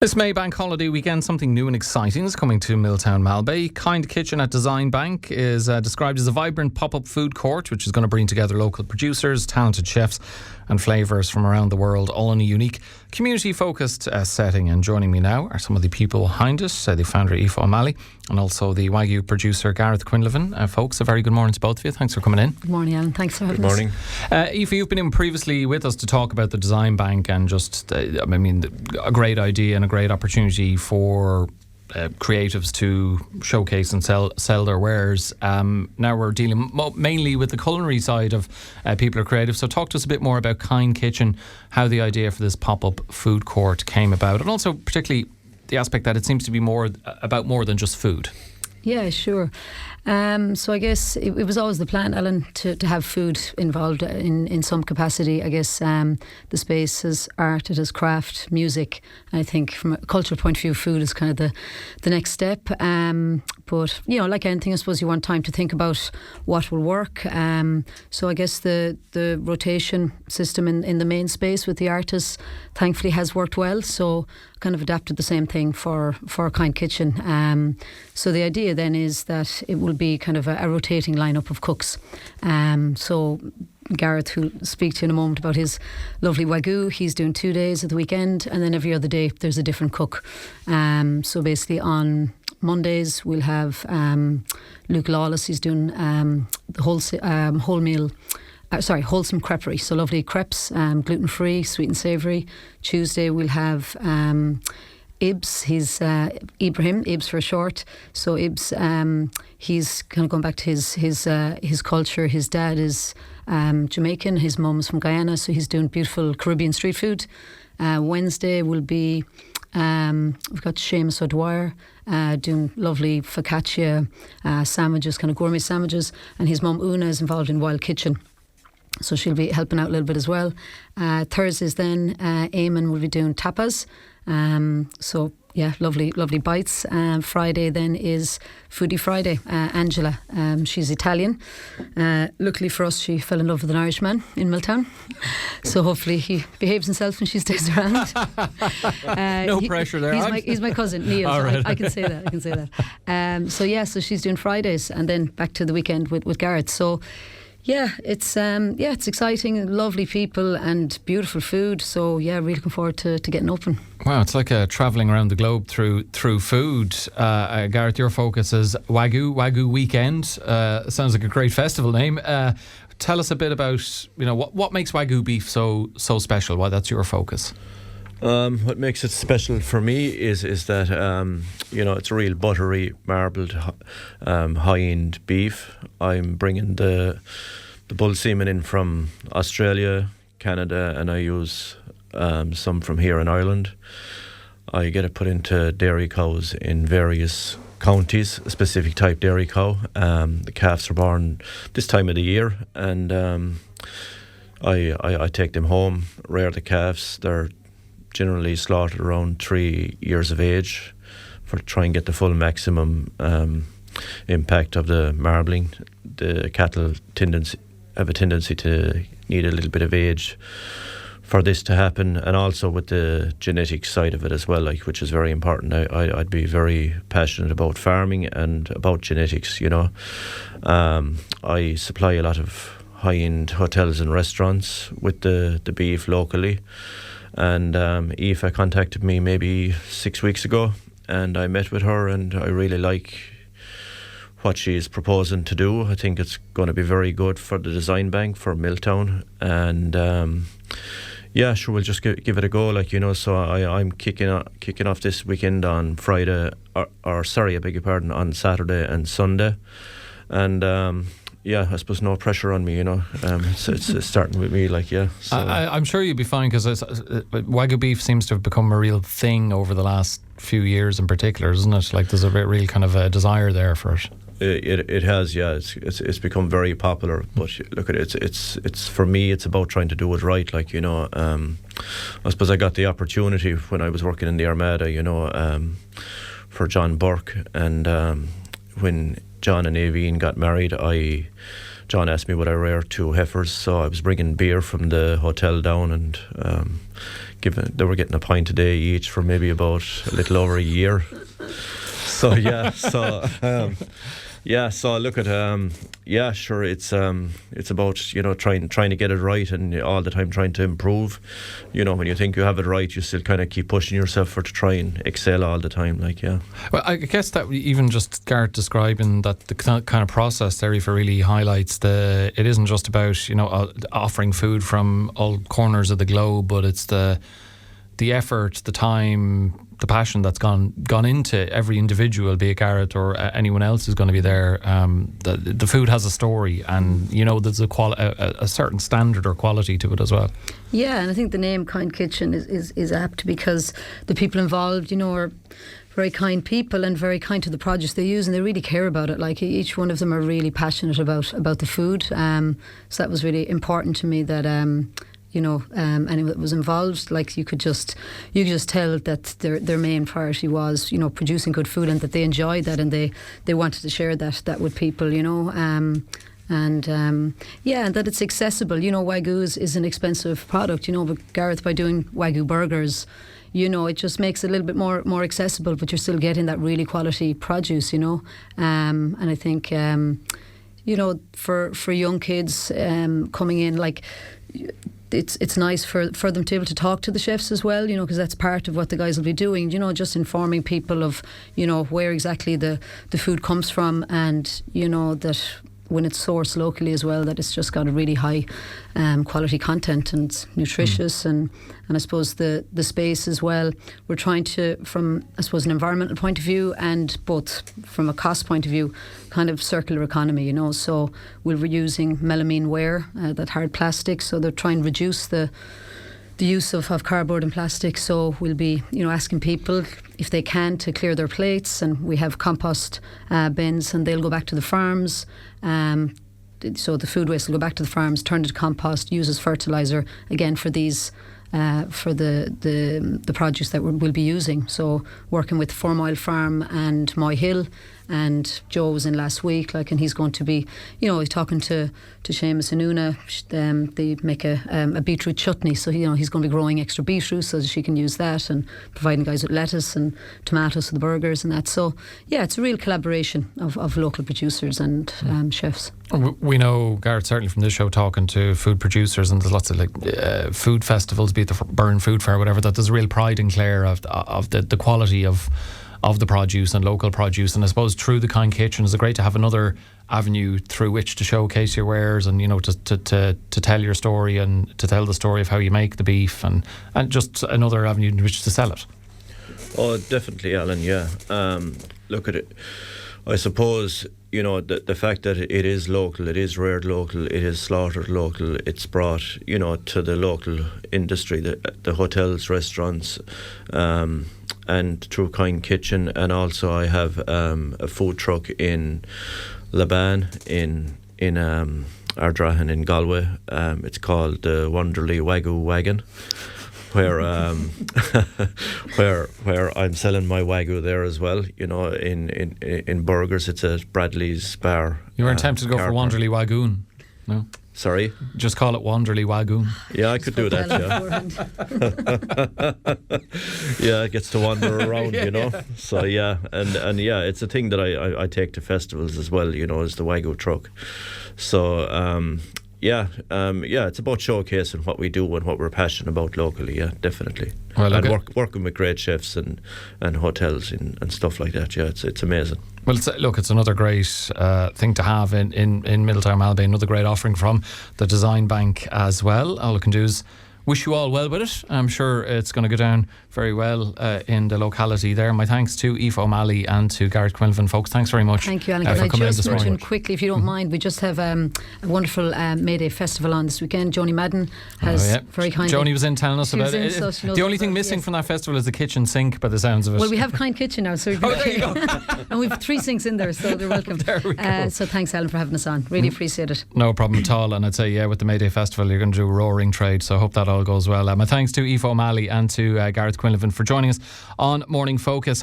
This May Bank holiday weekend, something new and exciting is coming to Miltown Malbay. Kind Kitchen at Design Bank is described as a vibrant pop-up food court which is going to bring together local producers, talented chefs and flavours from around the world, all in a unique community-focused setting. And joining me now are some of the people behind it, the founder Aoife O'Malley and also the Wagyu producer Garreth Quinlivan. Folks, a very good morning to both of you. Thanks for coming in. Good morning, Alan. Thanks for having us. Good morning. Aoife, you've been in previously with us to talk about the Design Bank and just, a great idea and a great opportunity for creatives to showcase and sell their wares. Now we're dealing mainly with the culinary side of people who are creative. So talk to us a bit more about Kind Kitchen, how the idea for this pop-up food court came about, and also particularly the aspect that it seems to be more than just food. Yeah, sure. So I guess it was always the plan, Alan, to have food involved in some capacity. I guess the space has art, it has craft, music. I think from a cultural point of view, food is kind of the next step. But, like anything, I suppose you want time to think about what will work. So I guess the rotation system in the main space with the artists thankfully has worked well. So kind of adapted the same thing for Kind Kitchen. So the idea then is that it will be kind of a rotating lineup of cooks. So Garreth, who'll speak to you in a moment about his lovely Wagyu, he's doing 2 days at the weekend, and then every other day there's a different cook. So basically on Mondays we'll have Luke Lawless. He's doing the wholesome creperie, so lovely crepes, gluten-free, sweet and savoury. Tuesday we'll have Ibs. He's Ibrahim, Ibs for short. So Ibs, he's kind of going back to his culture. His dad is Jamaican, his mum's from Guyana, so he's doing beautiful Caribbean street food. Wednesday will be we've got Seamus O'Dwyer doing lovely focaccia sandwiches, kind of gourmet sandwiches, and his mum Una is involved in Wild Kitchen, so she'll be helping out a little bit as well. Thursdays then Eamon will be doing tapas, so yeah, lovely bites. Friday then is Foodie Friday. Angela, she's Italian. Luckily for us, she fell in love with an Irishman in Miltown, so hopefully he behaves himself when she stays around. No pressure there. He's my cousin Neil. So right. I can say that. So she's doing Fridays, and then back to the weekend with Garrett. So yeah, it's exciting, lovely people and beautiful food. So yeah, really looking forward to getting open. Wow, it's like travelling around the globe through food. Garreth, your focus is Wagyu Weekend. Sounds like a great festival name. Tell us a bit about what makes Wagyu beef so special. Why that's your focus. What makes it special for me is that it's a real buttery, marbled, high-end beef. I'm bringing the bull semen in from Australia, Canada, and I use some from here in Ireland. I get it put into dairy cows in various counties, a specific type dairy cow. The calves are born this time of the year, and I take them home, rear the calves. They're generally slaughtered around 3 years of age for try and get the full maximum impact of the marbling. The cattle have a tendency to need a little bit of age for this to happen, and also with the genetic side of it as well, which is very important. I'd be very passionate about farming and about genetics. I supply a lot of high-end hotels and restaurants with the beef locally. And Aoife contacted me maybe 6 weeks ago, and I met with her, and I really like what she's proposing to do. I think it's going to be very good for the Design Bank, for Miltown, and we'll just give it a go. So I'm kicking off this weekend on Friday, on Saturday and Sunday, and I suppose no pressure on me, it's starting with me, So. I'm sure you'll be fine, because Wagyu beef seems to have become a real thing over the last few years in particular, isn't it? There's a real kind of a desire there for it. It has, yeah. It's become very popular, but look at it. It's for me. It's about trying to do it right. I suppose I got the opportunity when I was working in the Armada, for John Burke, and when John and Aveen got married, I John asked me would I rear 2 heifers, so I was bringing beer from the hotel down, and they were getting a pint a day each for maybe about a little over a year. So so look at sure, it's about trying to get it right, and all the time trying to improve. When you think you have it right, you still kind of keep pushing yourself to try and excel all the time. Well, I guess that even just Garrett describing that the kind of process there, Aoife, really highlights it isn't just about offering food from all corners of the globe, but it's the effort, the time, the passion that's gone into every individual, be it Garrett or anyone else who's going to be there. The food has a story, and there's a certain standard or quality to it as well. Yeah, and I think the name Kind Kitchen is apt, because the people involved, are very kind people and very kind to the produce they use, and they really care about it. Like, each one of them are really passionate about the food. So that was really important to me, that anyone that was involved, like, you could just tell that their main priority was producing good food, and that they enjoyed that, and they wanted to share that with people, and that it's accessible. Wagyu is an expensive product, but Gareth, by doing Wagyu burgers, it just makes it a little bit more accessible, but you're still getting that really quality produce, and I think for young kids coming in, like, it's nice for them to be able to talk to the chefs as well, because that's part of what the guys will be doing, just informing people of, where exactly the food comes from, and, that when it's sourced locally as well, that it's just got a really high quality content and it's nutritious, and I suppose the space as well, we're trying to, from I suppose an environmental point of view and both from a cost point of view, kind of circular economy, so we're reusing melamine ware, that hard plastic, so they're trying to reduce the use of cardboard and plastic. So we'll be asking people if they can to clear their plates, and we have compost bins, and they'll go back to the farms. So the food waste will go back to the farms, turn to compost, use as fertiliser again for these for the produce that we'll be using. So working with Four Mile Farm and Moy Hill, and Joe was in last week, and he's going to be, he's talking to Seamus and Una. They make a beetroot chutney, so he's going to be growing extra beetroot so that she can use that, and providing guys with lettuce and tomatoes for the burgers and that. So yeah, it's a real collaboration of local producers and chefs. We know, Garrett, certainly from this show, talking to food producers, and there's lots of food festivals, be it the Burn Food Fair, whatever, that there's a real pride in Clare of the quality of the produce and local produce. And I suppose through the Kind Kitchen is great to have another avenue through which to showcase your wares, and to tell your story, and to tell the story of how you make the beef, and just another avenue in which to sell it. Oh, definitely, Alan. Yeah. Look at it. I suppose the fact that it is local, it is reared local, it is slaughtered local, it's brought to the local industry, the hotels, restaurants, and through Kind Kitchen. And also I have a food truck in Laban, in Ardrahan in Galway. It's called the Wonderly Wagyu Wagon, where where I'm selling my Wagyu there as well. In burgers, it's at Bradley's Bar. You weren't tempted to go for Wonderly Wagoon? No. Sorry? Just call it Wanderly Wagoon. Yeah, I could do that, yeah. It gets to wander around, So, yeah, and yeah, it's a thing that I take to festivals as well, is the Wagyu truck. So, it's about showcasing what we do and what we're passionate about locally, yeah, definitely. Well, and working with great chefs and hotels and stuff like that, yeah, it's amazing. Well, it's another great thing to have in Miltown Malbay, another great offering from the Design Bank as well. All I can do is wish you all well with it. I'm sure it's going to go down very well in the locality there. My thanks to Aoife O'Malley and to Garreth Quinlivan, folks. Thanks very much. Thank you, Alan. For coming in this morning. Quickly, if you don't mind, we just have a wonderful May Day festival on this weekend. Joni Madden has very kindly. Joni was in telling us about it. The only thing missing from that festival is the kitchen sink, by the sounds of it. Well, we have Kind Kitchen now, so there you go. And we've 3 sinks in there, so they're welcome. There we go. So thanks, Alan, for having us on. Really appreciate it. No problem at all. And I'd say, with the May Day festival, you're going to do a roaring trade, so I hope that all goes well. My thanks to Aoife O'Malley and to Garreth Quinlivan for joining us on Morning Focus.